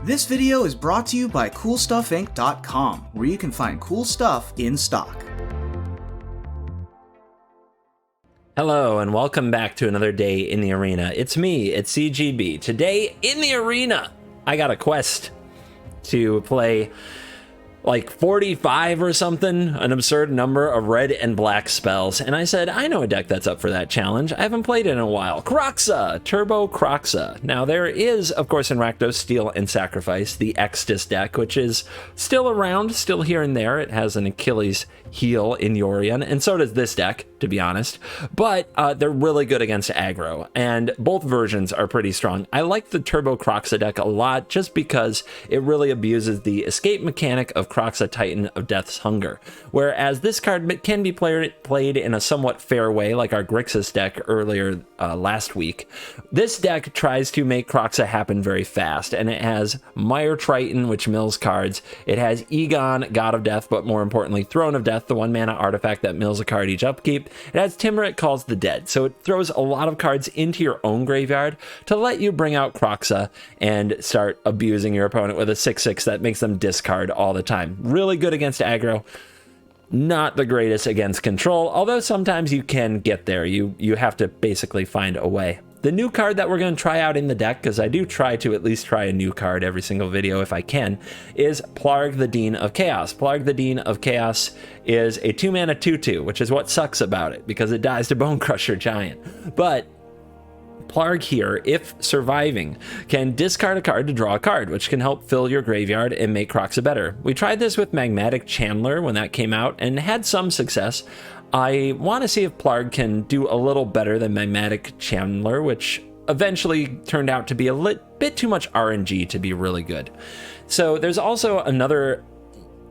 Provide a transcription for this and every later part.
This video is brought to you by CoolStuffInc.com, where you can find cool stuff in stock. Hello and welcome back to another day in the arena. It's me, it's CGB. Today in the arena, I got a quest to play like 45 or something, an absurd number of red and black spells. And I said, I know a deck that's up for that challenge. I haven't played it in a while. Kroxa, Turbo Kroxa. Now there is, of course, in Rakdos Steal and Sacrifice, the RAKDOS deck, which is still around, still here and there. It has an Achilles heel in Yorion, and so does this deck, to be honest. But they're really good against aggro, and both versions are pretty strong. I like the Turbo Kroxa deck a lot, just because it really abuses the escape mechanic of Kroxa, Titan of Death's Hunger. Whereas this card can be played in a somewhat fair way, like our Grixis deck earlier last week. This deck tries to make Kroxa happen very fast, and it has Mire Triton, which mills cards. It has Egon, God of Death, but more importantly, Throne of Death, the 1-mana artifact that mills a card each upkeep. It has Timurit Calls the Dead, so it throws a lot of cards into your own graveyard to let you bring out Kroxa and start abusing your opponent with a 6/6 that makes them discard all the time. Really good against aggro, not the greatest against control, although sometimes you can get there. You have to basically find a way. The new card that we're going to try out in the deck, because I do try to at least try a new card every single video if I can, is Plarg the Dean of Chaos. Plarg the Dean of Chaos is a 2-mana 2/2, which is what sucks about it, because it dies to Bone Crusher Giant. But Plarg here, if surviving, can discard a card to draw a card, which can help fill your graveyard and make Kroxa better. We tried this with Magmatic Chandler when that came out and had some success. I want to see if Plarg can do a little better than Magmatic Chandler, which eventually turned out to be a bit too much RNG to be really good. So there's also another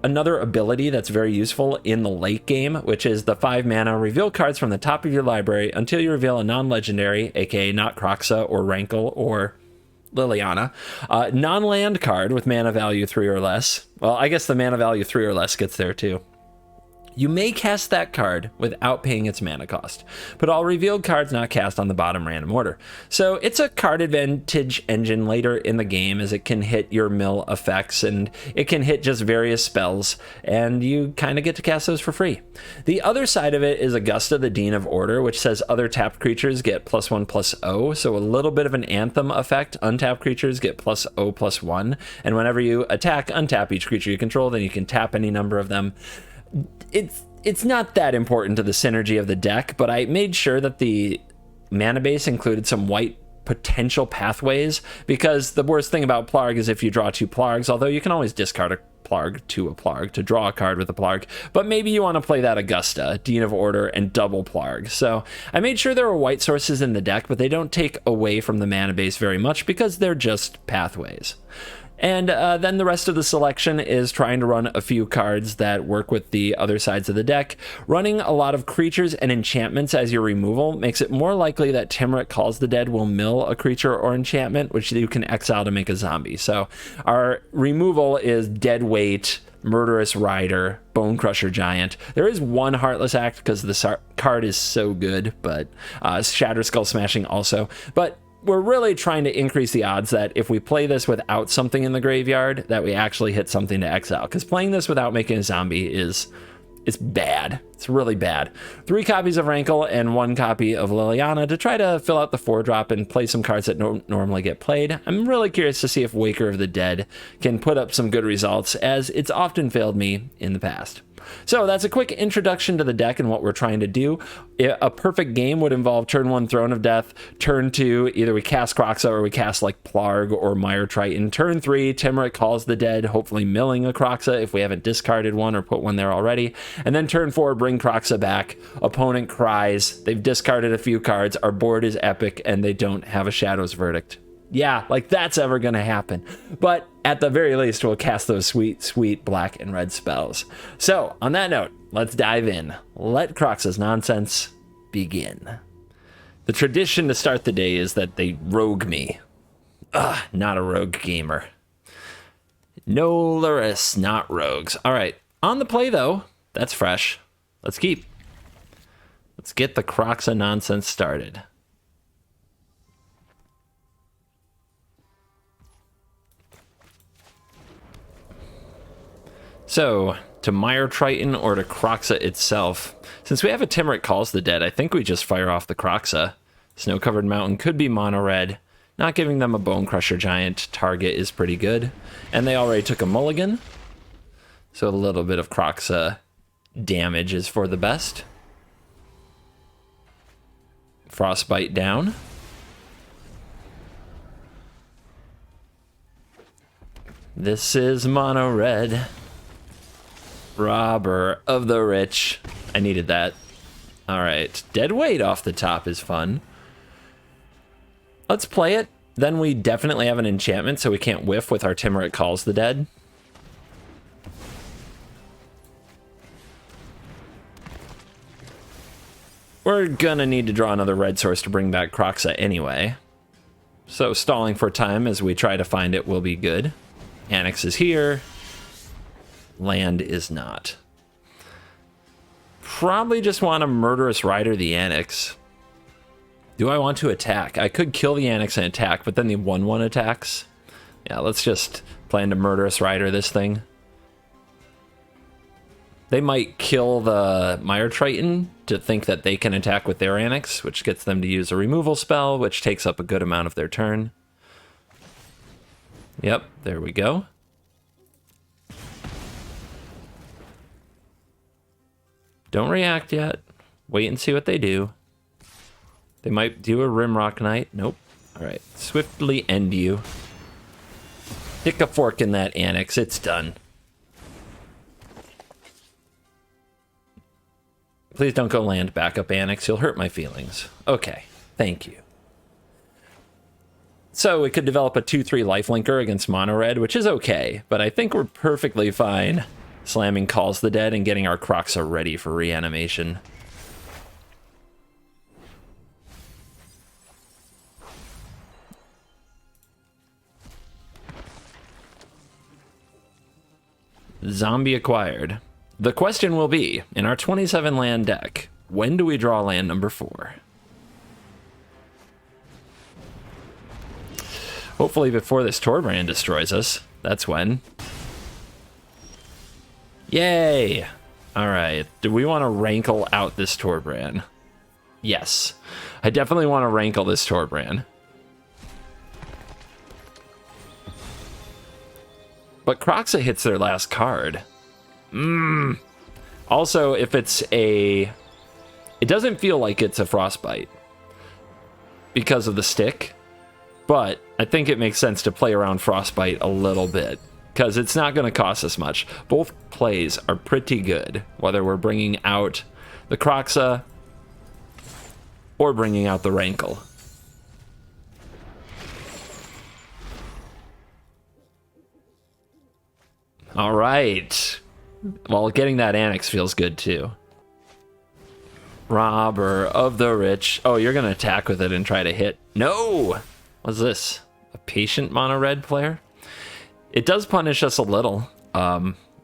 ability that's very useful in the late game, which is the 5-mana reveal cards from the top of your library until you reveal a non-legendary, aka not Kroxa or Rankle or Liliana, non-land card with mana value 3 or less. Well, I guess the mana value 3 or less gets there too. You may cast that card without paying its mana cost, but all revealed cards not cast on the bottom random order. So it's a card advantage engine later in the game, as it can hit your mill effects and it can hit just various spells, and you kind of get to cast those for free. The other side of it is Augusta, the Dean of Order, which says other tapped creatures get +1/+0, so a little bit of an Anthem effect. Untapped creatures get +0/+1, and whenever you attack, untap each creature you control, then you can tap any number of them. It's not that important to the synergy of the deck, but I made sure that the mana base included some white potential pathways, because the worst thing about Plarg is if you draw 2 Plargs, although you can always discard a Plarg to a Plarg to draw a card with a Plarg, but maybe you want to play that Augusta, Dean of Order, and double Plarg. So I made sure there were white sources in the deck, but they don't take away from the mana base very much because they're just pathways. And then the rest of the selection is trying to run a few cards that work with the other sides of the deck. Running a lot of creatures and enchantments as your removal makes it more likely that Timurit Calls the Dead will mill a creature or enchantment, which you can exile to make a zombie. So our removal is Deadweight, Murderous Rider, Bone Crusher Giant. There is one Heartless Act because the card is so good, but Shatter Skull Smashing also. But we're really trying to increase the odds that if we play this without something in the graveyard, that we actually hit something to exile. Because playing this without making a zombie it's bad. It's really bad. 3 copies of Rankle and 1 copy of Liliana to try to fill out the 4-drop and play some cards that don't normally get played. I'm really curious to see if Waker of the Dead can put up some good results, as it's often failed me in the past. So that's a quick introduction to the deck and what we're trying to do. A perfect game would involve turn 1 Throne of Death, turn 2 either we cast Kroxa or we cast like Plarg or Mire Triton, turn 3 Timurit Calls the Dead, hopefully milling a Kroxa if we haven't discarded one or put one there already, and then turn 4 bring Kroxa back, opponent cries, they've discarded a few cards, our board is epic, and they don't have a Shadow's Verdict. Yeah, like that's ever gonna happen. But at the very least, we'll cast those sweet, sweet black and red spells. So, on that note, let's dive in. Let Kroxa's nonsense begin. The tradition to start the day is that they rogue me. Ugh, not a rogue gamer. No Luris, not rogues. All right, on the play though, that's fresh. Let's get the Kroxa nonsense started. So, to Mire Triton or to Kroxa itself. Since we have a Timmerick Calls the Dead, I think we just fire off the Kroxa. Snow-covered mountain could be mono red. Not giving them a Bone Crusher Giant target is pretty good. And they already took a mulligan. So a little bit of Kroxa damage is for the best. Frostbite down. This is mono red. Robber of the rich. I needed that. Alright, dead weight off the top is fun. Let's play it. Then we definitely have an enchantment, so we can't whiff with our Timmerick Calls the Dead. We're gonna need to draw another red source to bring back Kroxa anyway. So stalling for time as we try to find it will be good. Annex is here. Land is not. Probably just want to Murderous Rider the Annex. Do I want to attack? I could kill the Annex and attack, but then the 1/1 attacks. Yeah, let's just plan to Murderous Rider this thing. They might kill the Mire Triton to think that they can attack with their Annex, which gets them to use a removal spell, which takes up a good amount of their turn. Yep, there we go. Don't react yet. Wait and see what they do. They might do a Rimrock Knight. Nope. Alright, swiftly end you. Stick a fork in that Annex. It's done. Please don't go land backup Annex. You'll hurt my feelings. Okay, thank you. So we could develop a 2/3 lifelinker against mono red, which is okay, but I think we're perfectly fine slamming Calls the Dead and getting our Kroxa ready for reanimation. Zombie acquired. The question will be, in our 27 land deck, when do we draw land number 4? Hopefully before this Torbrand destroys us. That's when. Yay! Alright, do we want to rankle out this Torbrand? Yes. I definitely want to rankle this Torbrand. But Kroxa hits their last card. Also, if it's a... It doesn't feel like it's a Frostbite because of the stick, but I think it makes sense to play around Frostbite a little bit because it's not going to cost us much. Both plays are pretty good, whether we're bringing out the Kroxa or bringing out the Rankle. All right. Well, getting that Annex feels good too. Robber of the rich. Oh, you're going to attack with it and try to hit. No! What's this? A patient mono red player? It does punish us a little.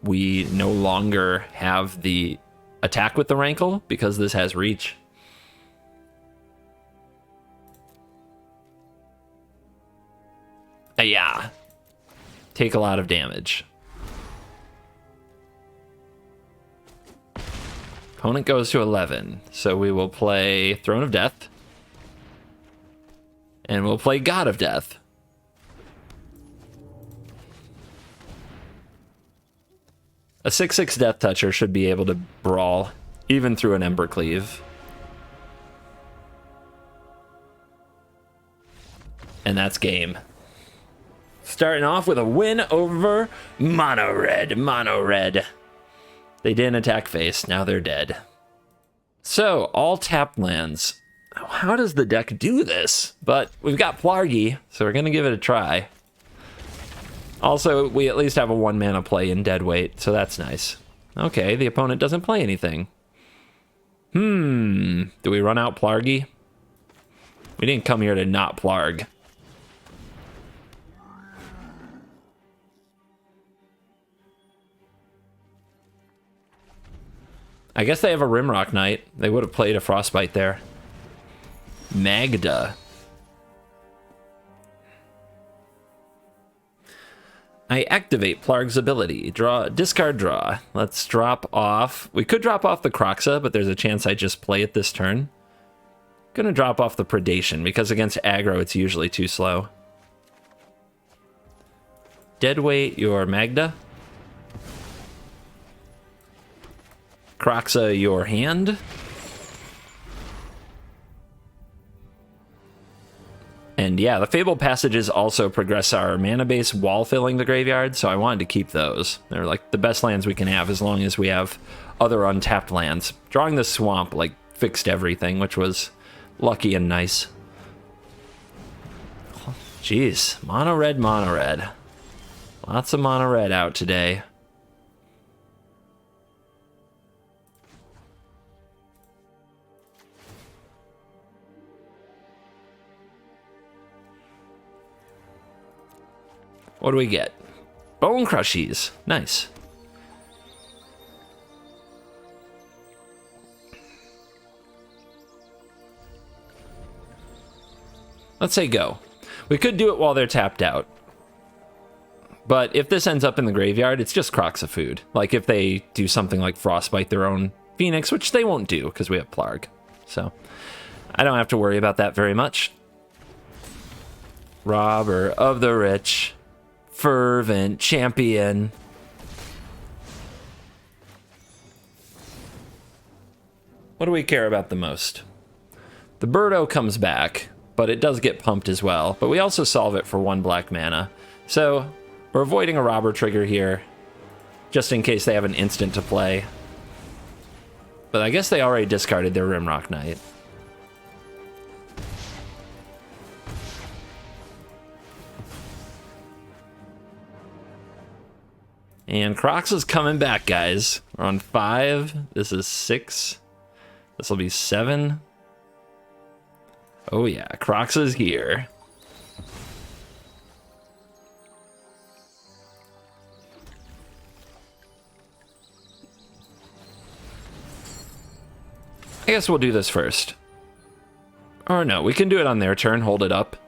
We no longer have the attack with the Rankle because this has reach. Yeah. Take a lot of damage. Opponent goes to 11, so we will play Throne of Death. And we'll play God of Death. A 6/6 Death Toucher should be able to brawl, even through an Embercleave. And that's game. Starting off with a win over Mono Red. Mono Red. They didn't attack face, now they're dead. So, all tapped lands. How does the deck do this? But we've got Plargy, so we're going to give it a try. Also, we at least have a 1-mana play in Deadweight, so that's nice. Okay, the opponent doesn't play anything. Do we run out Plargy? We didn't come here to not Plarg. I guess they have a Rimrock Knight. They would have played a Frostbite there. Magda. I activate Plarg's ability. Draw, discard, draw. Let's drop off. We could drop off the Kroxa, but there's a chance I just play it this turn. Gonna drop off the Predation, because against aggro, it's usually too slow. Deadweight your Magda. Kroxa your hand. And yeah, the Fabled Passages also progress our mana base while filling the graveyard, so I wanted to keep those. They're like the best lands we can have as long as we have other untapped lands. Drawing the Swamp like fixed everything, which was lucky and nice. Jeez, mono red, mono red. Lots of mono red out today. What do we get? Bone Crushies. Nice. Let's say go. We could do it while they're tapped out. But if this ends up in the graveyard, it's just Kroxa food. Like if they do something like Frostbite their own Phoenix, which they won't do because we have Plarg. So I don't have to worry about that very much. Robber of the rich. Fervent champion. What do we care about the most? The Birdo comes back, but it does get pumped as well. But we also solve it for 1 black mana. So we're avoiding a robber trigger here, just in case they have an instant to play. But I guess they already discarded their Rimrock Knight. And Kroxa's coming back, guys. We're on 5. This is 6. This will be 7. Oh yeah, Kroxa's here. I guess we'll do this first. Or no, we can do it on their turn, hold it up.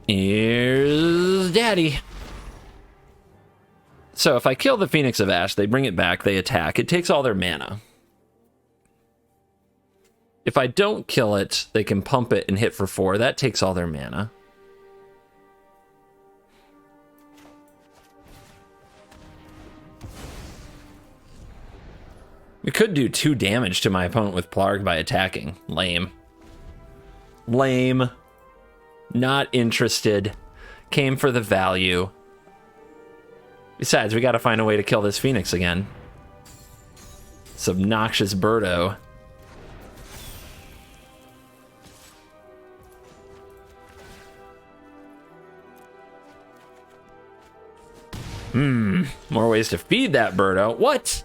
Here's Daddy. So if I kill the Phoenix of Ash, they bring it back, they attack. It takes all their mana. If I don't kill it, they can pump it and hit for 4. That takes all their mana. We could do 2 damage to my opponent with Plarg by attacking. Lame. Lame. Not interested. Came for the value. Besides, we gotta find a way to kill this Phoenix again. This obnoxious Birdo. More ways to feed that Birdo. What?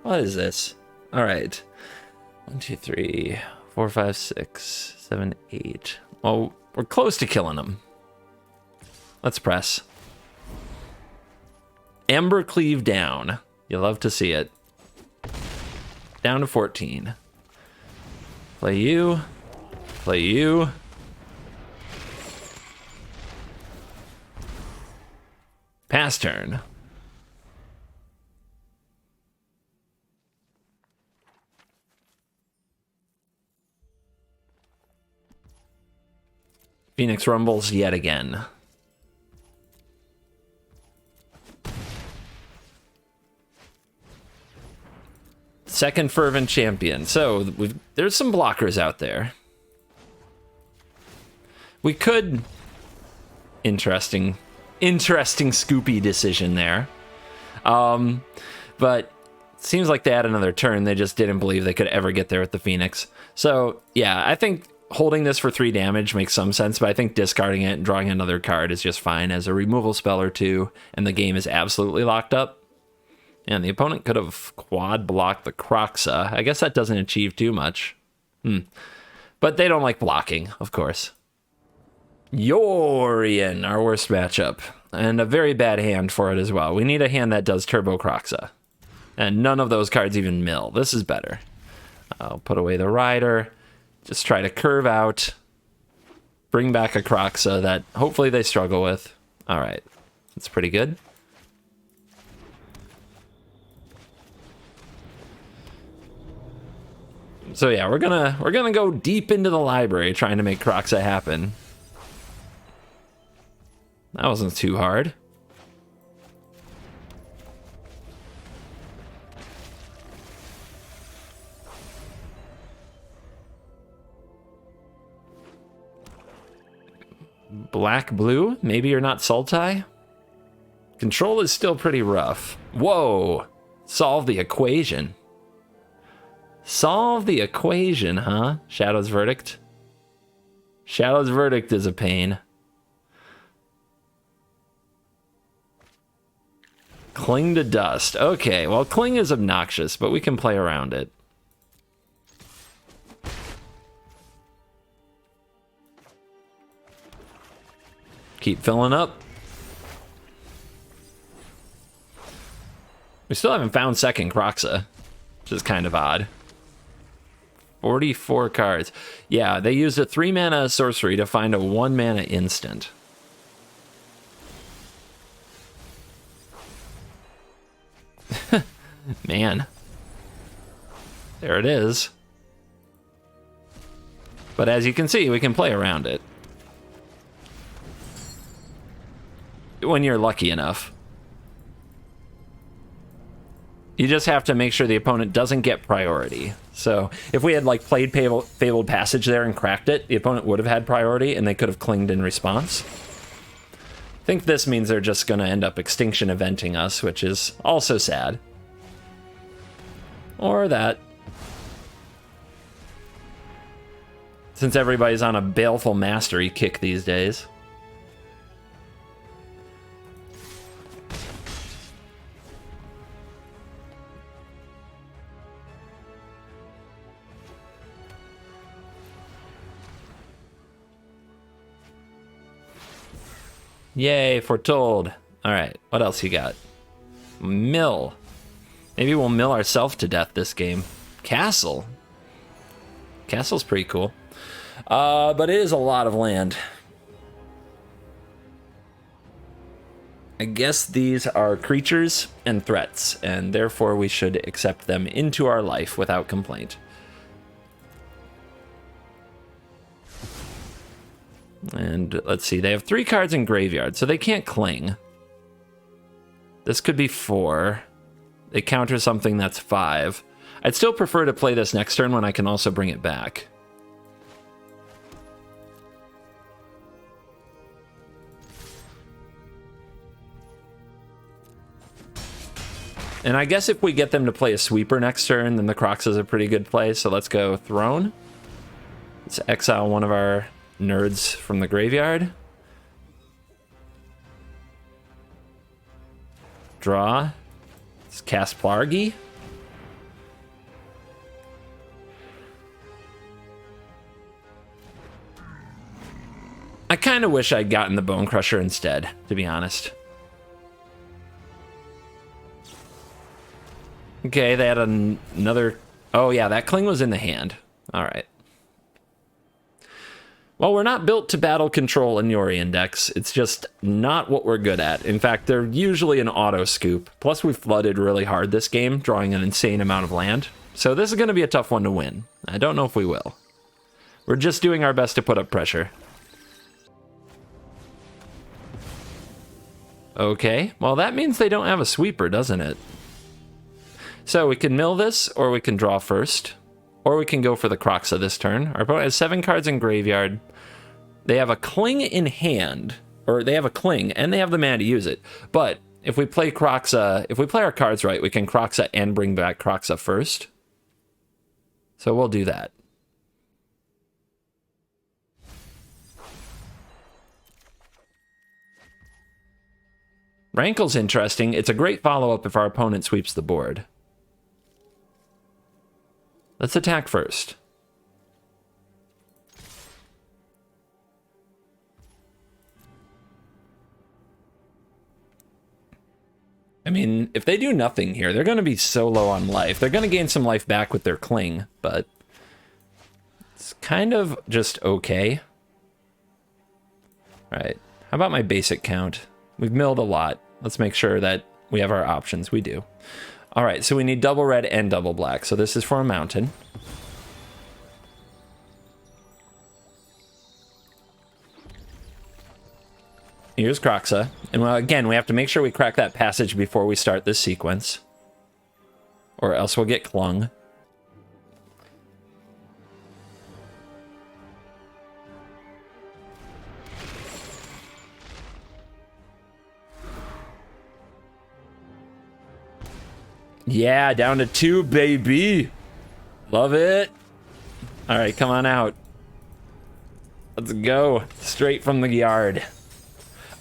What is this? Alright. 1, 2, 3, 4, 5, 6, 7, 8. Well, we're close to killing him. Let's press. Ember Cleave down. You love to see it. Down to 14. Play you. Play you. Pass turn. Phoenix rumbles yet again. Second Fervent Champion. So there's some blockers out there. We could... Interesting Scoopy decision there. But it seems like they had another turn. They just didn't believe they could ever get there with the Phoenix. So yeah, I think holding this for 3 damage makes some sense, but I think discarding it and drawing another card is just fine as a removal spell or 2, and the game is absolutely locked up. And the opponent could have quad blocked the Kroxa. I guess that doesn't achieve too much. But they don't like blocking, of course. Yorion, our worst matchup. And a very bad hand for it as well. We need a hand that does Turbo Kroxa. And none of those cards even mill. This is better. I'll put away the rider. Just try to curve out. Bring back a Kroxa that hopefully they struggle with. All right. That's pretty good. So yeah, we're gonna go deep into the library trying to make Kroxa happen. That wasn't too hard. Black, blue? Maybe you're not Sultai? Control is still pretty rough. Whoa! Solve the equation. Solve the equation, huh? Shadow's Verdict? Shadow's Verdict is a pain. Cling to Dust. Okay, well, Cling is obnoxious, but we can play around it. Keep filling up. We still haven't found second Kroxa, which is kind of odd. 44 cards. Yeah, they used a 3-mana sorcery to find a 1-mana instant. Man. There it is. But as you can see, we can play around it. When you're lucky enough. You just have to make sure the opponent doesn't get priority. So if we had like played Fabled Passage there and cracked it, the opponent would have had priority and they could have clinged in response. I think this means they're just going to end up extinction eventing us, which is also sad. Or that. Since everybody's on a Baleful Mastery kick these days. Yay, foretold. All right, what else you got? Mill. Maybe we'll mill ourselves to death this game. Castle. Castle's pretty cool. But it is a lot of land. I guess these are creatures and threats, and therefore we should accept them into our life without complaint. And let's see, they have 3 cards in graveyard, so they can't cling. This could be 4. They counter something that's 5. I'd still prefer to play this next turn when I can also bring it back. And I guess if we get them to play a sweeper next turn, then the Kroxa is a pretty good play, so let's go Throne. Let's exile one of our nerds from the graveyard. Draw. Let's cast Plargy. I kind of wish I'd gotten the Bone Crusher instead, to be honest. Okay, they had another... Oh yeah, that Cling was in the hand. All right. Well, we're not built to battle control in Yorion decks. It's just not what we're good at. In fact, they're usually an auto scoop. Plus, we flooded really hard this game, drawing an insane amount of land. So this is going to be a tough one to win. I don't know if we will. We're just doing our best to put up pressure. Okay, well that means they don't have a sweeper, doesn't it? So we can mill this, or we can draw first. Or we can go for the Kroxa this turn. Our opponent has 7 cards in graveyard. They have a Cling in hand. Or they have a Cling, and they have the mana to use it. But if we play Kroxa, if we play our cards right, we can Kroxa and bring back Kroxa first. So we'll do that. Rankle's interesting. It's a great follow-up if our opponent sweeps the board. Let's attack first. I mean, if they do nothing here, they're going to be so low on life. They're going to gain some life back with their cling, but it's kind of just okay. All right, how about my basic count? We've milled a lot. Let's make sure that we have our options. We do. All right, so we need double red and double black. So this is for a mountain. Here's Kroxa. And again, we have to make sure we crack that passage before we start this sequence, or else we'll get clung. Yeah, down to 2, baby. Love it. All right, come on out. Let's go. Straight from the yard.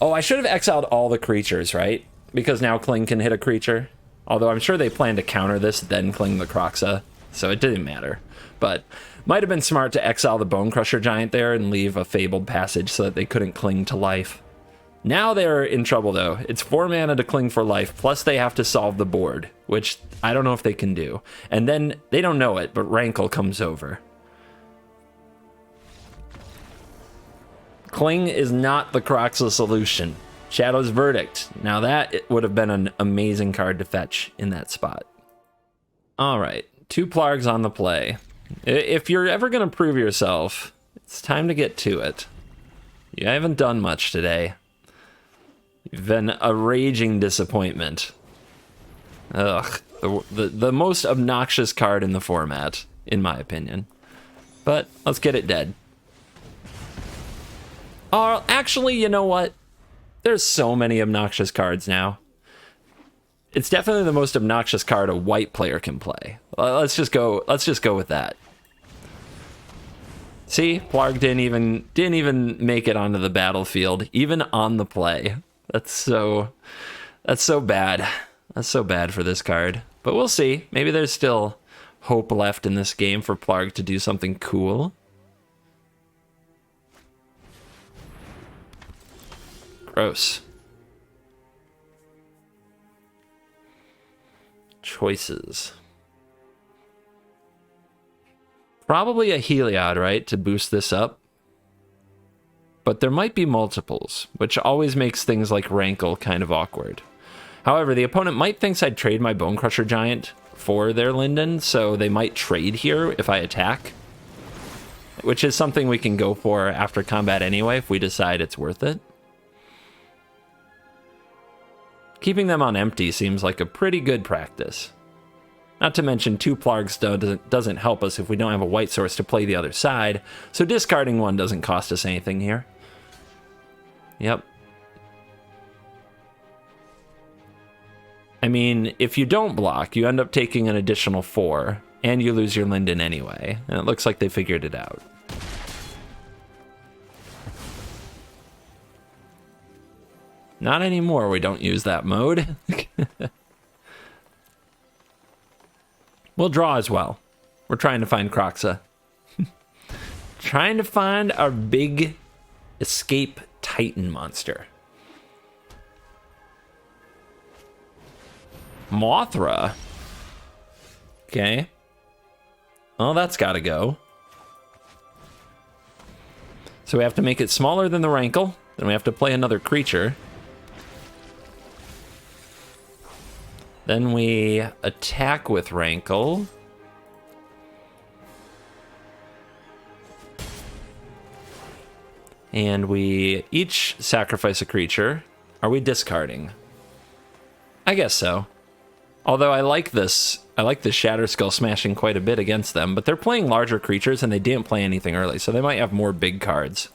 Oh, I should have exiled all the creatures, right? Because now Kling can hit a creature. Although I'm sure they plan to counter this, then Kling the Kroxa. So it didn't matter. But might have been smart to exile the Bone Crusher Giant there and leave a Fabled Passage so that they couldn't cling to life. Now they're in trouble, though. It's 4 mana to cling for life, plus they have to solve the board, which I don't know if they can do. And then they don't know it, but Rankle comes over. Cling is not the Kroxa solution. Shadow's Verdict. Now that it would have been an amazing card to fetch in that spot. All right, 2 Plargs on the play. If you're ever going to prove yourself, it's time to get to it. You haven't done much today. You've been a raging disappointment. Ugh, the most obnoxious card in the format, in my opinion. But let's get it dead. Oh, actually, you know what? There's so many obnoxious cards now. It's definitely the most obnoxious card a white player can play. Let's just go with that. See, Plarg didn't even make it onto the battlefield, even on the play. That's so bad. That's so bad for this card. But we'll see. Maybe there's still hope left in this game for Plarg to do something cool. Gross. Choices. Probably a Heliod, right, to boost this up. But there might be multiples, which always makes things like Rankle kind of awkward. However, the opponent might think I'd trade my Bone Crusher Giant for their Linden, so they might trade here if I attack. Which is something we can go for after combat anyway, if we decide it's worth it. Keeping them on empty seems like a pretty good practice. Not to mention 2 Plargs doesn't help us if we don't have a white source to play the other side, so discarding 1 doesn't cost us anything here. Yep. I mean, if you don't block, you end up taking an additional 4, and you lose your Linden anyway, and it looks like they figured it out. Not anymore, we don't use that mode. We'll draw as well. We're trying to find Kroxa. Trying to find our big escape Titan monster. Mothra. Okay. Oh, that's gotta go. So we have to make it smaller than the Rankle. Then we have to play another creature. Then we attack with Rankle. And we each sacrifice a creature. Are we discarding? I guess so. Although I like this Shatter Skull smashing quite a bit against them, but they're playing larger creatures and they didn't play anything early, so they might have more big cards.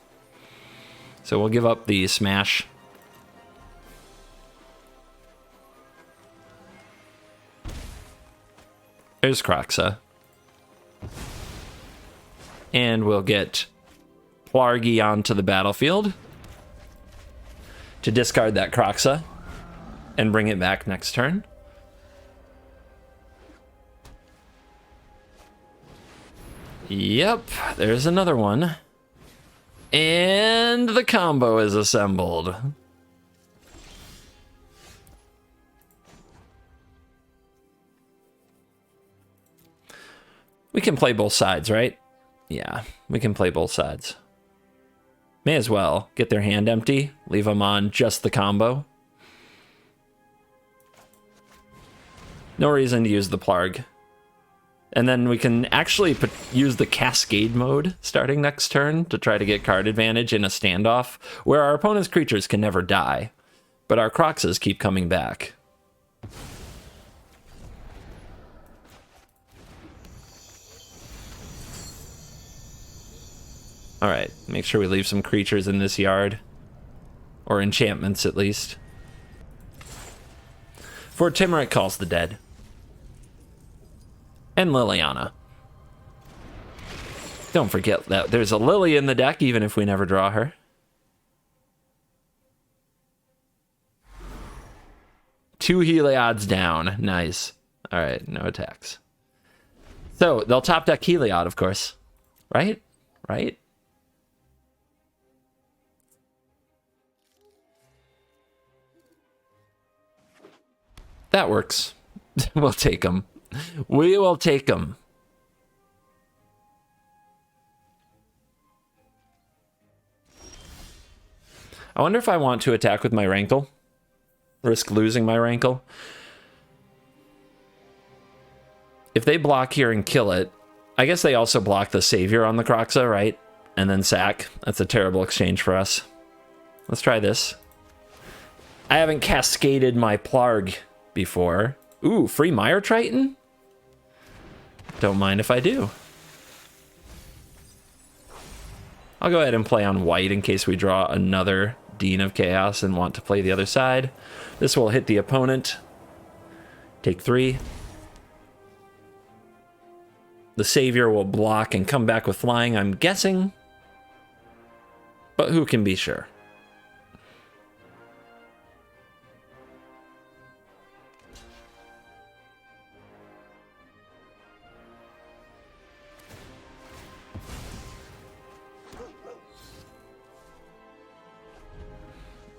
So we'll give up the smash. There's Kroxa. And we'll get Plargy onto the battlefield to discard that Kroxa and bring it back next turn. Yep, there's another one. And the combo is assembled. We can play both sides, right? Yeah, we can play both sides. May as well get their hand empty, leave them on just the combo. No reason to use the Plarg. And then we can actually use the Cascade mode starting next turn to try to get card advantage in a standoff where our opponent's creatures can never die, but our Kroxas keep coming back. All right, make sure we leave some creatures in this yard, or enchantments at least. For Timurit Calls the Dead. And Liliana. Don't forget that there's a Lily in the deck, even if we never draw her. Two Heliod's down. Nice. All right, no attacks. So they'll top deck Heliod, of course. Right? Right? That works. We'll take them. We will take them. I wonder if I want to attack with my Rankle. Risk losing my Rankle. If they block here and kill it, I guess they also block the Savior on the Kroxa, right? And then sack. That's a terrible exchange for us. Let's try this. I haven't cascaded my Plarg before. Ooh, free Mire Triton? Don't mind if I do. I'll go ahead and play on white in case we draw another Dean of Chaos and want to play the other side. This will hit the opponent. Take 3. The Savior will block and come back with flying, I'm guessing. But who can be sure?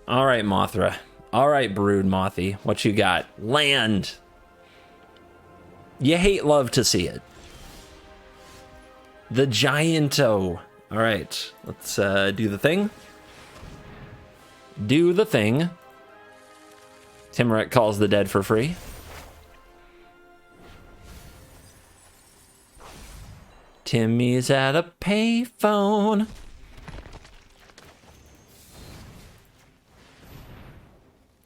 All right, Mothra. All right, Brood Mothy. What you got? Land. You hate love to see it. The Gianto. All right, let's do the thing. Do the thing. Timurit Calls the Dead for free. Timmy's at a payphone.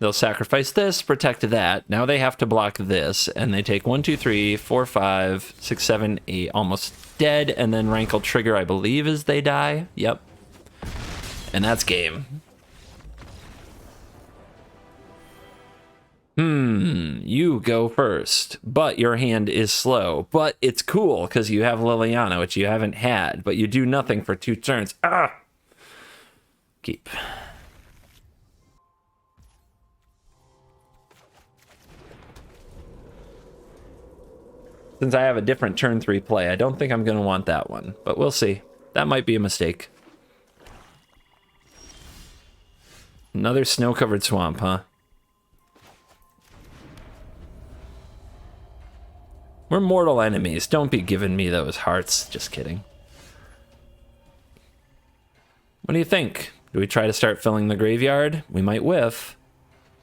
They'll sacrifice this, protect that. Now they have to block this, and they take 1, 2, 3, 4, 5, 6, 7, 8, almost dead, and then Rankle trigger, I believe, as they die. Yep. And that's game. You go first, but your hand is slow. But it's cool, because you have Liliana, which you haven't had, but you do nothing for 2 turns. Ah! Keep. Since I have a different turn 3 play, I don't think I'm going to want that one, but we'll see. That might be a mistake. Another snow-covered swamp, huh? We're mortal enemies. Don't be giving me those hearts. Just kidding. What do you think? Do we try to start filling the graveyard? We might whiff.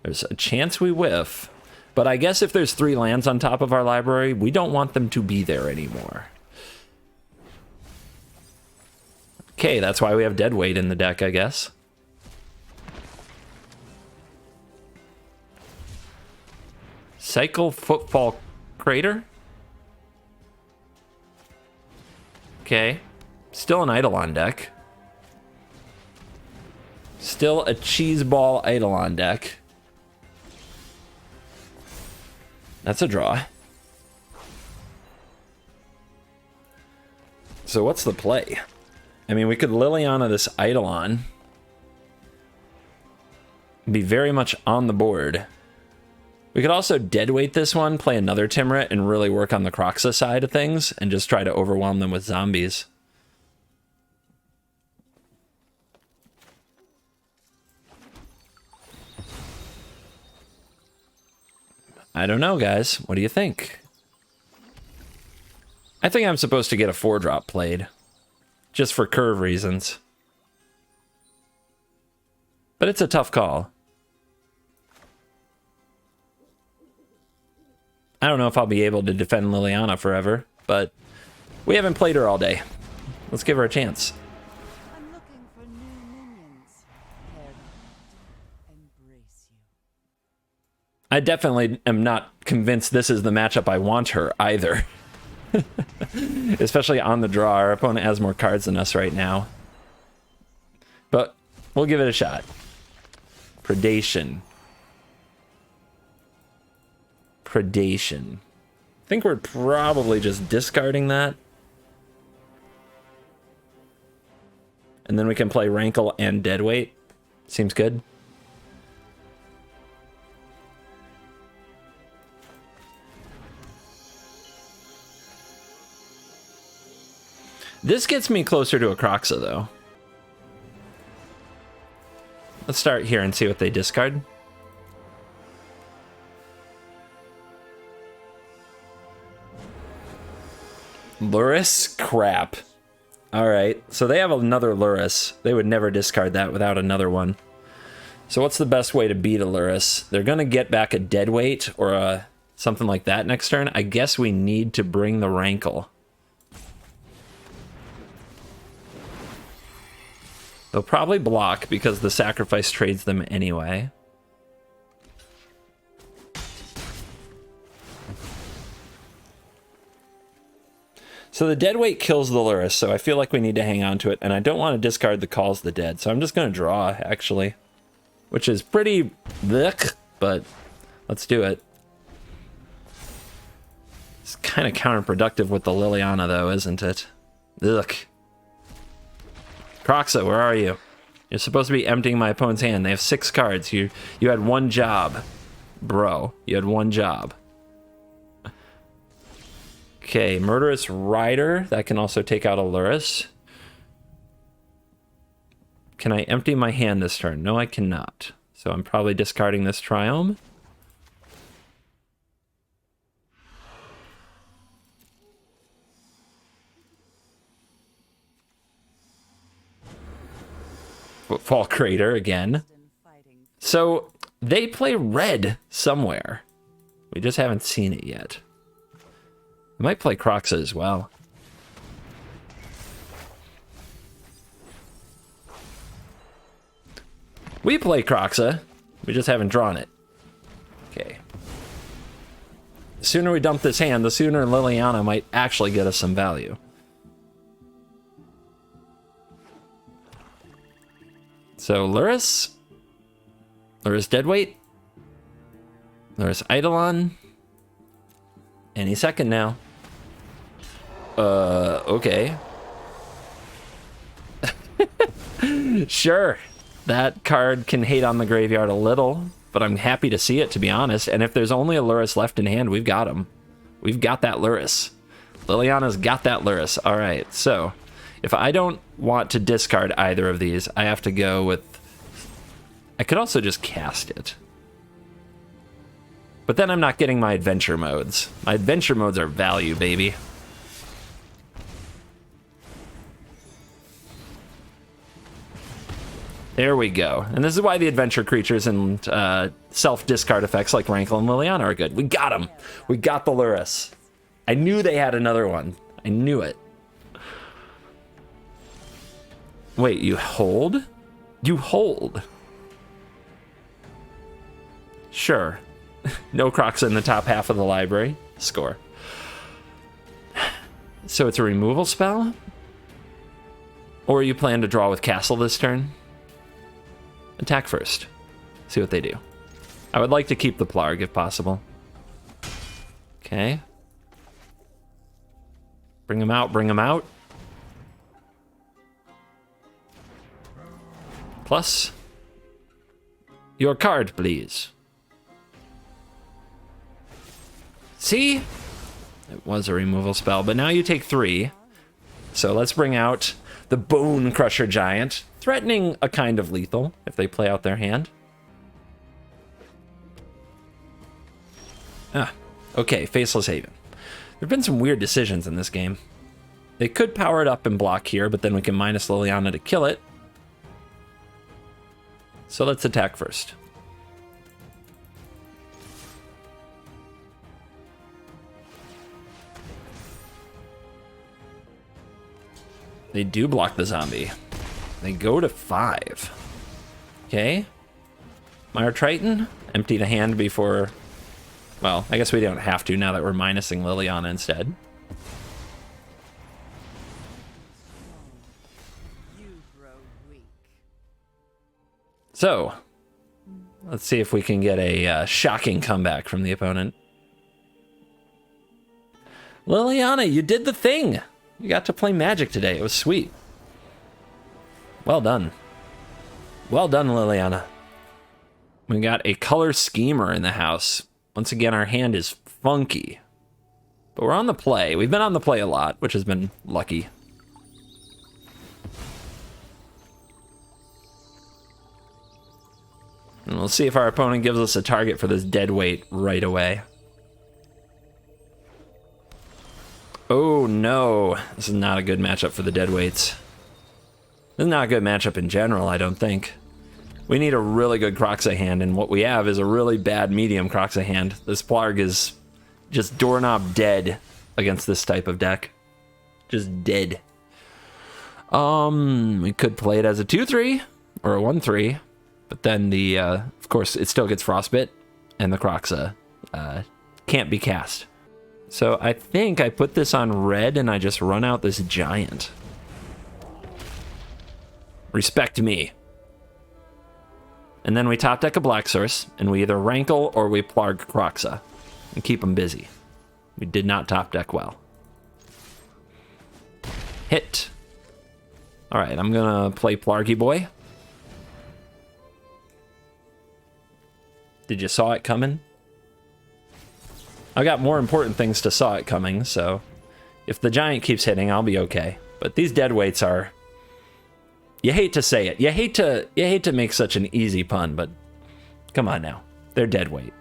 There's a chance we whiff. But I guess if there's 3 lands on top of our library, we don't want them to be there anymore. Okay, that's why we have Deadweight in the deck, I guess. Cycle Footfall Crater? Okay. Still an Eidolon deck. Still a Cheeseball Eidolon deck. That's a draw. So what's the play? I mean, we could Liliana this Eidolon. Be very much on the board. We could also deadweight this one, play another Timurit, and really work on the Kroxa side of things, and just try to overwhelm them with zombies. I don't know, guys. What do you think? I think I'm supposed to get a 4-drop played, just for curve reasons. But it's a tough call. I don't know if I'll be able to defend Liliana forever, but we haven't played her all day. Let's give her a chance. I'm looking for new minions. They're going to embrace you. I definitely am not convinced this is the matchup I want her either. Especially on the draw. Our opponent has more cards than us right now. But we'll give it a shot. Predation. Predation. I think we're probably just discarding that. And then we can play Rankle and Deadweight. Seems good. This gets me closer to a Kroxa, though. Let's start here and see what they discard. Lurrus? Crap. Alright, so they have another Lurrus. They would never discard that without another one. So what's the best way to beat a Lurrus? They're going to get back a Deadweight or a something like that next turn. I guess we need to bring the Rankle. They'll probably block because the sacrifice trades them anyway. So the Deadweight kills the Lurrus, so I feel like we need to hang on to it, and I don't want to discard the Calls of the Dead, so I'm just going to draw, actually. Which is pretty blech, but let's do it. It's kind of counterproductive with the Liliana, though, isn't it? Ugh. Kroxa, where are you? You're supposed to be emptying my opponent's hand. They have 6 cards. You had one job. Bro, you had one job. Okay, Murderous Rider. That can also take out a Lurrus. Can I empty my hand this turn? No, I cannot. So I'm probably discarding this Triome. Fall Crater again. So they play red somewhere. We just haven't seen it yet. We might play Kroxa as well. We play Kroxa. We just haven't drawn it. Okay. The sooner we dump this hand, the sooner Liliana might actually get us some value. So Lurrus. Lurrus Deadweight. Lurrus Eidolon. Any second now. Okay. Sure. That card can hate on the graveyard a little, but I'm happy to see it, to be honest. And if there's only a Lurrus left in hand, we've got him. We've got that Lurrus. Liliana's got that Lurrus. All right, so if I don't want to discard either of these, I have to go with... I could also just cast it. But then I'm not getting my adventure modes. My adventure modes are value, baby. There we go. And this is why the adventure creatures and self-discard effects like Rankle and Liliana are good. We got them. We got the Lurrus. I knew they had another one. I knew it. Wait, you hold? You hold. Sure. No Kroxa in the top half of the library. Score. So it's a removal spell? Or you plan to draw with Castle this turn? Attack first. See what they do. I would like to keep the Plarg if possible. Okay. Bring him out, bring him out. Plus, your card, please. See? It was a removal spell, but now you take 3. So let's bring out the Bone Crusher Giant, threatening a kind of lethal if they play out their hand. Ah, okay, Faceless Haven. There have been some weird decisions in this game. They could power it up and block here, but then we can minus Liliana to kill it. So let's attack first. They do block the zombie. They go to 5. Okay. Mire Triton. Empty the hand before... Well, I guess we don't have to now that we're minusing Liliana instead. You grow weak. So, let's see if we can get a shocking comeback from the opponent. Liliana, you did the thing! You got to play Magic today. It was sweet. Well done. Well done, Liliana. We got a color schemer in the house. Once again, our hand is funky. But we're on the play. We've been on the play a lot, which has been lucky. And we'll see if our opponent gives us a target for this dead weight right away. Oh no, this is not a good matchup for the deadweights. This is not a good matchup in general, I don't think. We need a really good Kroxa hand, and what we have is a really bad medium Kroxa hand. This Plarg is just doorknob dead against this type of deck. Just dead. We could play it as a 2-3 or a 1-3, but then the, of course, it still gets Frostbit, and the Kroxa can't be cast. So I think I put this on red and I just run out this giant. Respect me. And then we top deck a black source and we either rankle or we Plarg Kroxa and keep them busy. We did not top deck well. Hit. All right, I'm gonna play Plargy Boy. Did you saw it coming? I got more important things to saw it coming, so if the giant keeps hitting, I'll be okay. But these deadweights are... You hate to say it. You hate to make such an easy pun, but come on now. They're deadweight.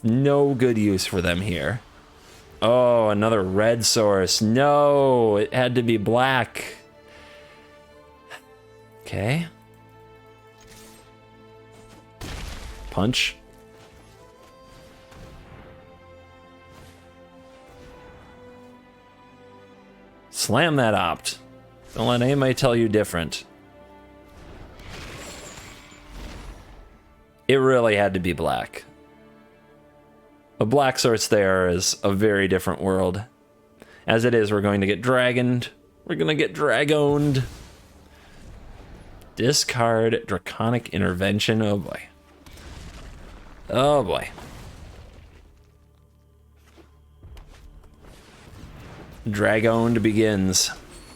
No good use for them here. Oh, another red source. No, it had to be black. Okay. Punch. Slam that opt. Don't let anybody tell you different. It really had to be black. A black source there is a very different world. As it is, we're going to get dragoned. We're going to get dragoned. Discard Draconic Intervention. Oh boy. Oh boy. Dragoned begins.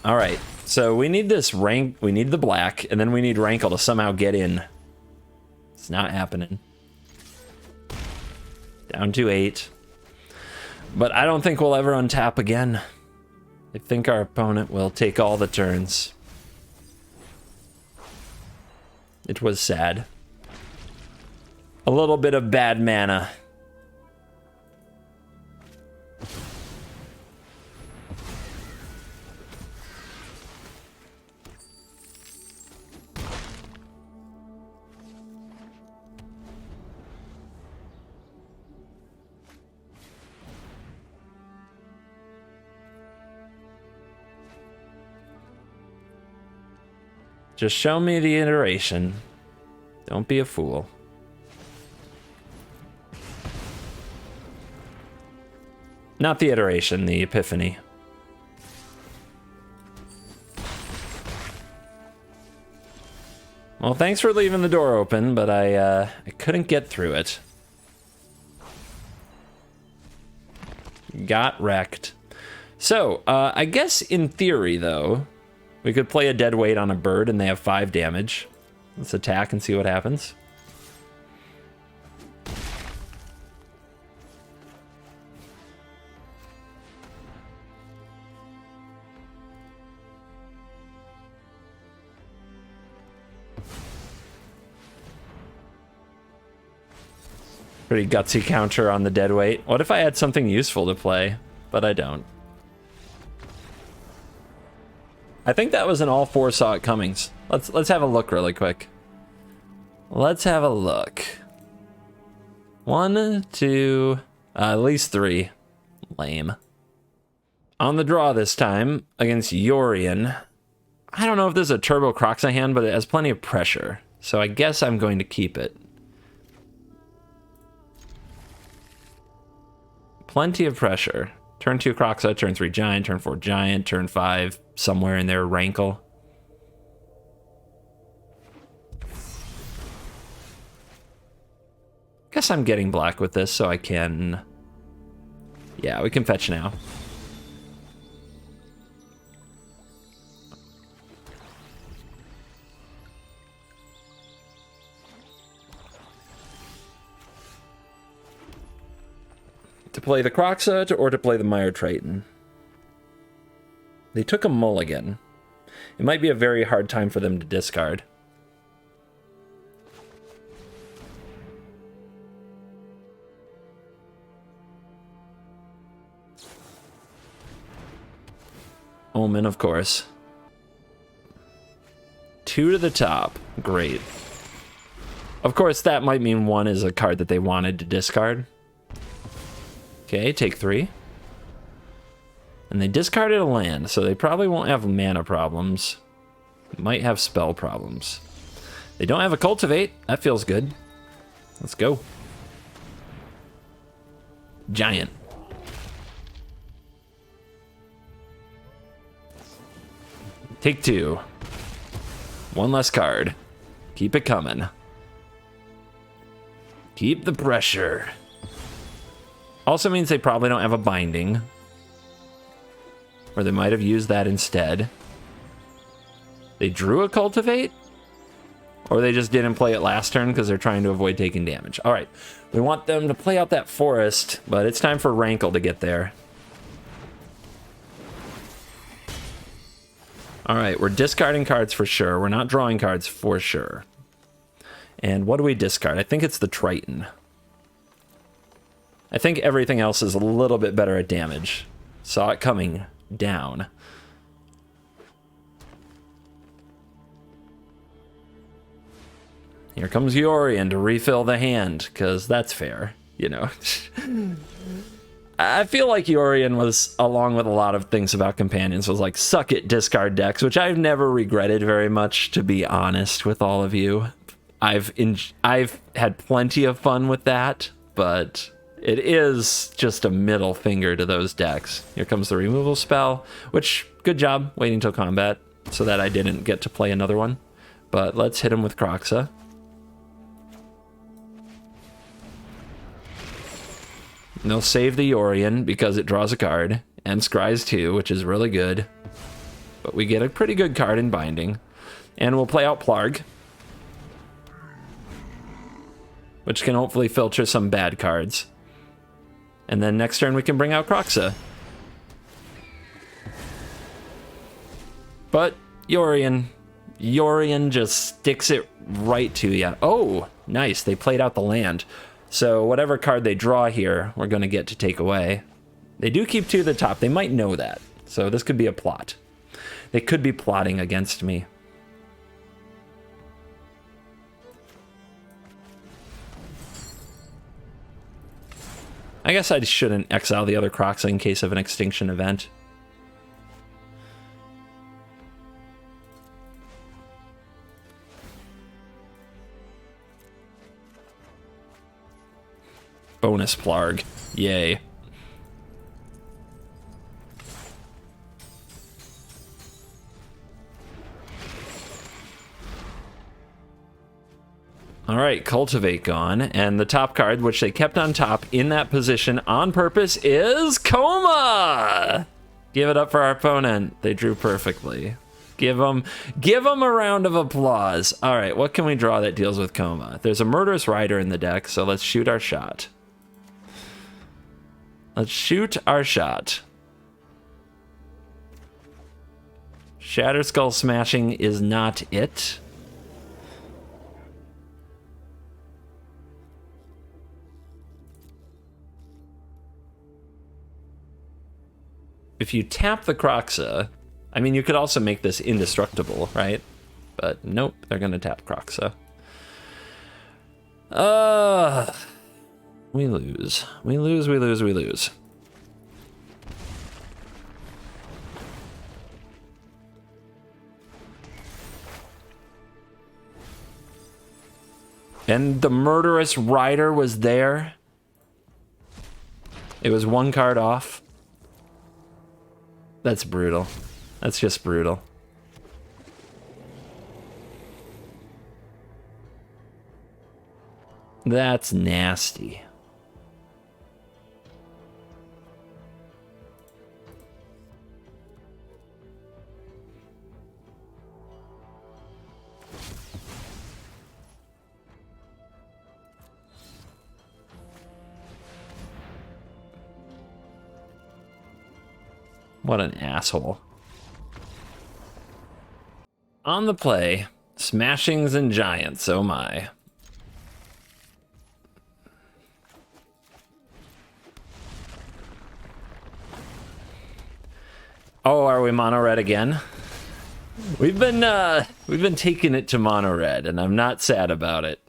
All right, so we need this rank. We need the black, and then we need Rankle to somehow get in. It's not happening. Down to 8. But I don't think we'll ever untap again. I think our opponent will take all the turns. It was sad. A little bit of bad mana. Just show me the iteration. Don't be a fool. Not the iteration, the epiphany. Well, thanks for leaving the door open, but I couldn't get through it. Got wrecked. So, I guess in theory, though, we could play a deadweight on a bird and they have 5 damage. Let's attack and see what happens. Pretty gutsy counter on the deadweight. What if I had something useful to play? But I don't. I think that was an all 4 saw it comings. Let's have a look really quick. Let's have a look. 1, 2, at least 3. Lame. On the draw this time against Yorion. I don't know if this is a Turbo Kroxa hand, but it has plenty of pressure. So I guess I'm going to keep it. Plenty of pressure. Turn 2 Kroxa, turn 3 Giant, turn 4 Giant, turn 5 somewhere in there Rankle. Guess I'm getting black with this so I can... Yeah, we can fetch now. To play the Kroxa or to play the Mire Triton? They took a mulligan. It might be a very hard time for them to discard. Omen, of course. 2 to the top. Great. Of course, that might mean 1 is a card that they wanted to discard. Okay, take 3. And they discarded a land, so they probably won't have mana problems. Might have spell problems. They don't have a Cultivate. That feels good. Let's go. Giant. Take 2. 1 less card. Keep it coming. Keep the pressure. Also means they probably don't have a binding. Or they might have used that instead. They drew a Cultivate? Or they just didn't play it last turn because they're trying to avoid taking damage. Alright, we want them to play out that forest, but it's time for Rankle to get there. Alright, we're discarding cards for sure. We're not drawing cards for sure. And what do we discard? I think it's the Triton. I think everything else is a little bit better at damage. Saw it coming down. Here comes Yorion to refill the hand, because that's fair, you know. I feel like Yorion was, along with a lot of things about Companions, was like, suck it, discard decks, which I've never regretted very much, to be honest with all of you. I've had plenty of fun with that, but it is just a middle finger to those decks. Here comes the removal spell, which, good job waiting till combat so that I didn't get to play another one. But let's hit him with Kroxa. And they'll save the Yorion because it draws a card, and scries 2, which is really good. But we get a pretty good card in binding. And we'll play out Plarg, which can hopefully filter some bad cards. And then next turn we can bring out Kroxa. But Yorion just sticks it right to you. Oh, nice, they played out the land. So whatever card they draw here, we're going to get to take away. They do keep 2 to the top. They might know that. So this could be a plot. They could be plotting against me. I guess I shouldn't exile the other Kroxa in case of an extinction event. Bonus Plarg. Yay. Alright, Cultivate gone, and the top card, which they kept on top in that position on purpose, is Coma! Give it up for our opponent. They drew perfectly. Give them a round of applause. Alright, what can we draw that deals with Coma? There's a Murderous Rider in the deck, so let's shoot our shot. Let's shoot our shot. Shatter Skull Smashing is not it. if you tap the Kroxa, I mean, you could also make this indestructible, right? But nope, they're gonna tap Kroxa. We lose. We lose, we lose, we lose. And the murderous rider was there. It was one card off. That's brutal. That's just brutal. That's nasty. What an asshole. On the play, smashings and giants, oh my. Oh, are we mono red again? We've been taking it to mono red, and I'm not sad about it.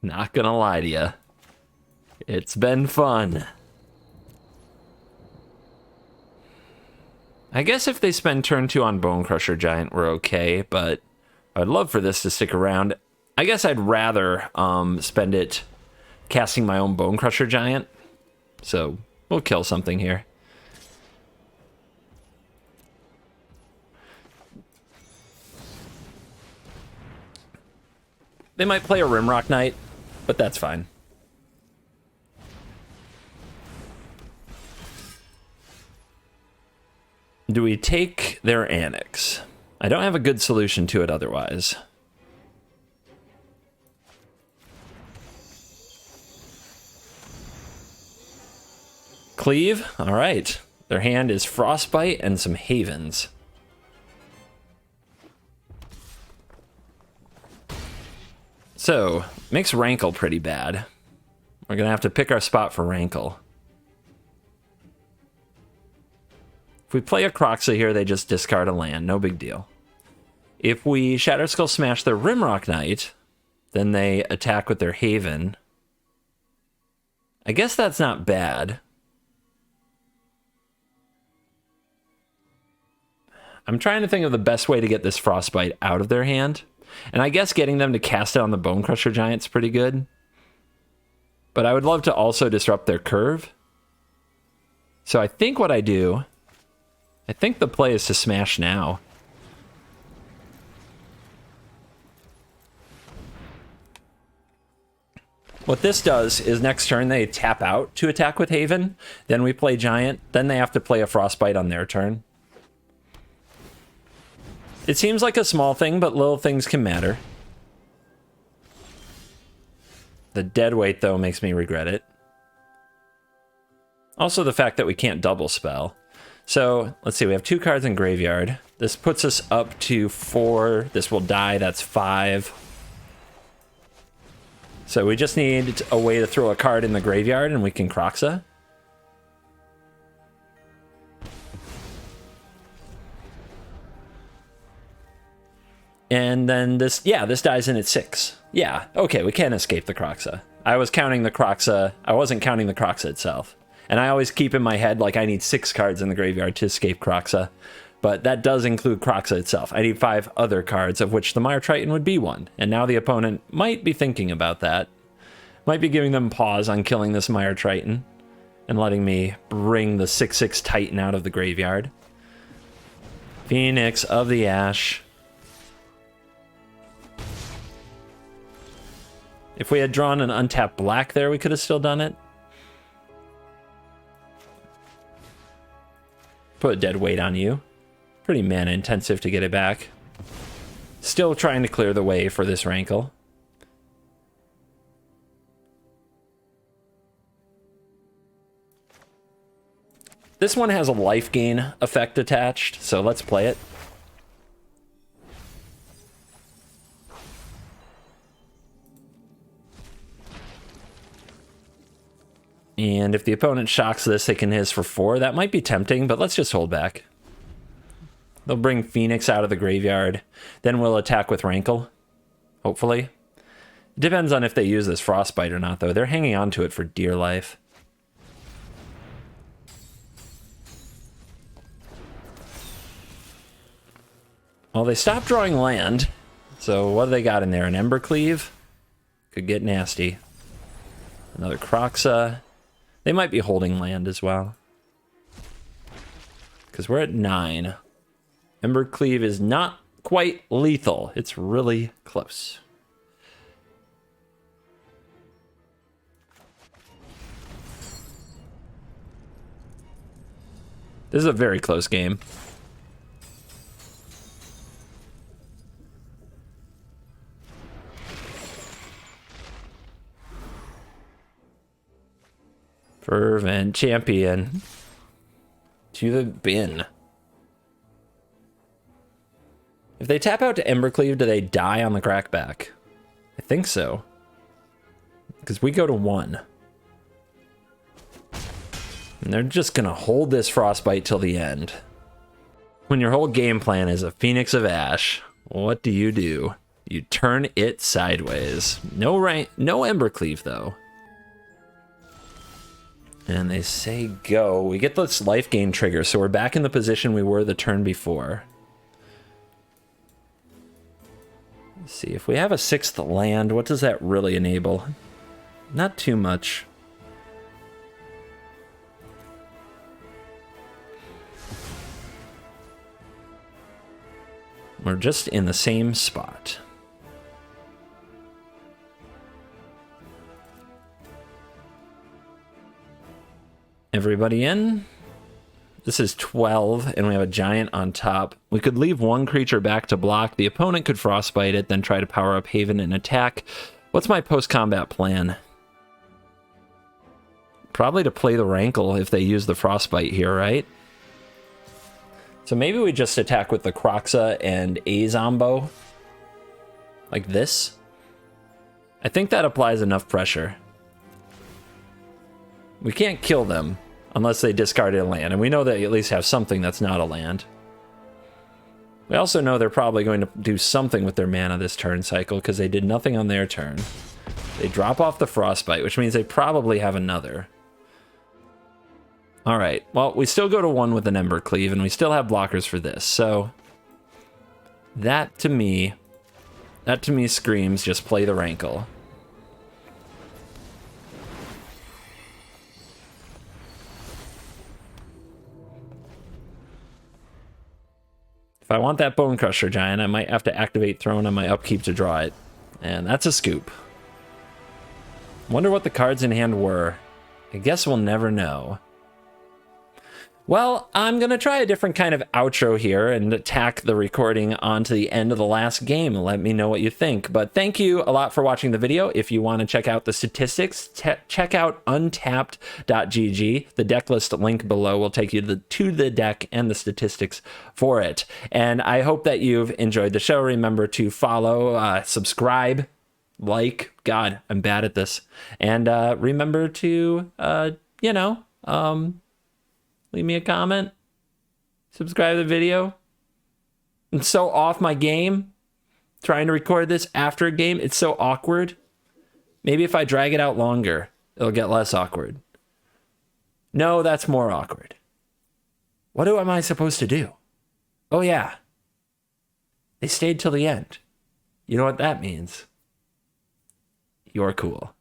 Not gonna lie to you. It's been fun. I guess if they spend turn 2 on Bone Crusher Giant, we're okay, but I'd love for this to stick around. I guess I'd rather spend it casting my own Bone Crusher Giant. So we'll kill something here. They might play a Rimrock Knight, but that's fine. Do we take their Annex? I don't have a good solution to it otherwise. Cleave? All right. Their hand is Frostbite and some Havens. So, makes Rankle pretty bad. We're going to have to pick our spot for Rankle. If we play a Kroxa here, they just discard a land. No big deal. If we Shatter Skull Smash their Rimrock Knight, then they attack with their Haven. I guess that's not bad. I'm trying to think of the best way to get this Frostbite out of their hand. And I guess getting them to cast it on the Bone Crusher Giant's pretty good. But I would love to also disrupt their curve. So I think what I do... I think the play is to smash now. What this does is next turn they tap out to attack with Haven. Then we play Giant. Then they have to play a Frostbite on their turn. It seems like a small thing, but little things can matter. The deadweight, though, makes me regret it. Also the fact that we can't double spell. So, let's see, we have 2 cards in Graveyard. This puts us up to 4. This will die, that's 5. So we just need a way to throw a card in the graveyard and we can Kroxa. And then this, yeah, this dies in at 6. Yeah, okay, we can't escape the Kroxa. I was counting the Kroxa, I wasn't counting the Kroxa itself. And I always keep in my head, like, I need 6 cards in the graveyard to escape Kroxa. But that does include Kroxa itself. I need 5 other cards, of which the Mire Triton would be one. And now the opponent might be thinking about that. Might be giving them pause on killing this Mire Triton. And letting me bring the 6/6 Titan out of the graveyard. Phoenix of the Ash. If we had drawn an untapped black there, we could have still done it. Put a dead weight on you. Pretty mana intensive to get it back. Still trying to clear the way for this Rankle. This one has a life gain effect attached, so let's play it. And if the opponent shocks this, they can hiss for 4. That might be tempting, but let's just hold back. They'll bring Phoenix out of the graveyard. Then we'll attack with Rankle, hopefully. It depends on if they use this Frostbite or not, though. They're hanging on to it for dear life. Well, they stopped drawing land. So what do they got in there? An Embercleave? Could get nasty. Another Kroxa. They might be holding land as well. Because we're at 9. Embercleave is not quite lethal. It's really close. This is a very close game. Fervent Champion. To the bin. If they tap out to Embercleave, do they die on the crackback? I think so. Because we go to 1. And they're just going to hold this Frostbite till the end. When your whole game plan is a Phoenix of Ash, what do? You turn it sideways. No Embercleave, though. And they say go. We get this life gain trigger, so we're back in the position we were the turn before. Let's see, if we have a 6th land, what does that really enable? Not too much. We're just in the same spot. Everybody in? This is 12, and we have a giant on top. We could leave 1 creature back to block. The opponent could Frostbite it, then try to power up Haven and attack. What's my post-combat plan? Probably to play the Rankle if they use the Frostbite here, right? So maybe we just attack with the Kroxa and a Zombo. Like this. I think that applies enough pressure. We can't kill them unless they discarded a land, and we know they at least have something that's not a land. We also know they're probably going to do something with their mana this turn cycle because they did nothing on their turn. They drop off the Frostbite, which means they probably have another. All right, well, we still go to 1 with an Embercleave, and we still have blockers for this, so that to me screams just play the Rankle. If I want that Bone Crusher Giant, I might have to activate Throne on my upkeep to draw it. And that's a scoop. Wonder what the cards in hand were. I guess we'll never know. Well, I'm going to try a different kind of outro here and tack the recording onto the end of the last game. Let me know what you think. But thank you a lot for watching the video. If you want to check out the statistics, check out untapped.gg. The deck list link below will take you to the deck and the statistics for it. And I hope that you've enjoyed the show. Remember to follow, subscribe, like. God, I'm bad at this. And remember to, leave me a comment, subscribe to the video. I'm so off my game trying to record this after a game. It's so awkward. Maybe if I drag it out longer, it'll get less awkward. No, that's more awkward. What am I supposed to do? Oh yeah, they stayed till the end. You know what that means? You're cool.